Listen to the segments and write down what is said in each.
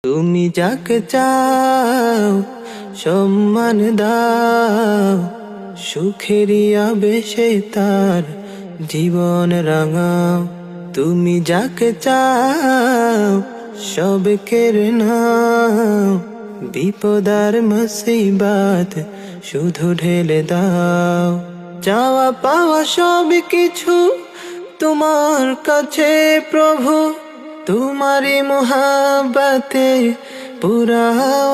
তুমি যাকে চাও সম্মান দাও, সুখেরই আবেশে তার জীবন রাঙাও। তুমি যাকে চাও সব কেড়ে নাও, বিপদার মুসিবত শুধু ঢেলে দাও। চাওয়া পাওয়া সব কিছু তোমার কাছে প্রভু, तुम्हारी मोहब्बते पूरा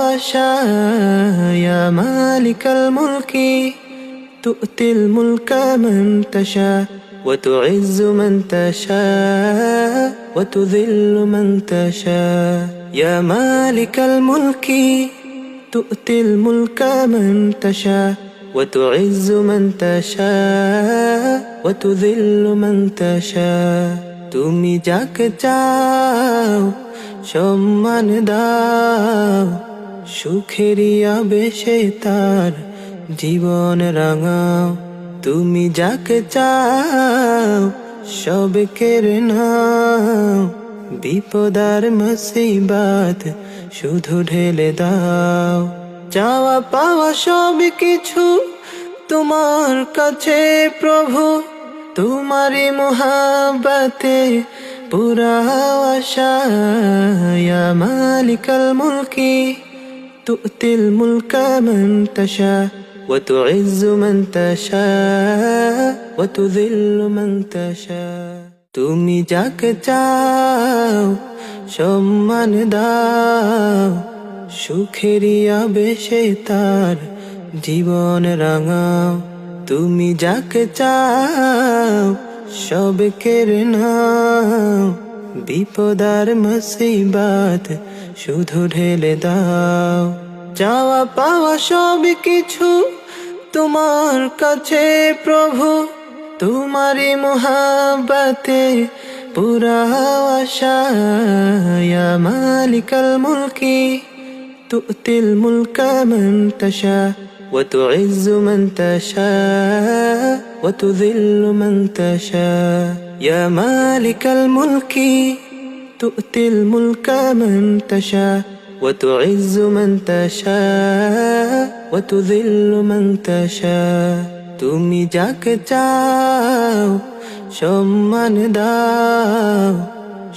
आशा। या मालिकल मुल्की तुअतिल मुल्क मन तशा व तुइज्जु मन तशा व तुज़िल्लु मन तशा। या मालिकल मुल्की तुअतिल मुल्क मन तशा व तुइज्जु मन तशा व तुज़िल्लु मन तशा। তুমি যাকে চাও সম্মান দাও, সুখেরই আবেশে তার জীবন রাঙাও। তুমি যাকে চাও সব কেড়ে নাও, বিপদার মুসিবত শুধু ঢেলে দাও। চাওয়া পাওয়া সব কিছু তোমার কাছে প্রভু, तुम्हारी मोहब्बते पूरा आशा। या मालिकल मुल्की तुअतिल मुल्क मन तशा व तुइज्जु मन तशा व तुज़िल्लु मन तशा। তুমি যাকে চাও সম্মান দাও, সুখেরই আবেশে তার জীবন রাঙাও। তুমি যাকে চাও সব কেড়ে নাও, বিপদার মুসিবত শুধু ঢেলে দাও। চাওয়া পাওয়া সব কিছু তোমার কাছে প্রভু, तुम्हारी मोहब्बते पूरा आशा। या मालिकल मुल्की तुअतिल मुल्क मन तशा व तुइज्जु मन तशा व तुज़िल्लु मन तशा। या मालिकल मुल्की तुअतिल मुल्क मन तशा व तुइज्जु मन तशा व तुज़िल्लु मन तशा। তুমি যাকে চাও সম্মান দাও,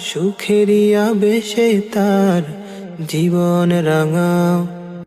সুখেরই আবেশে তার জীবন রাঙাও।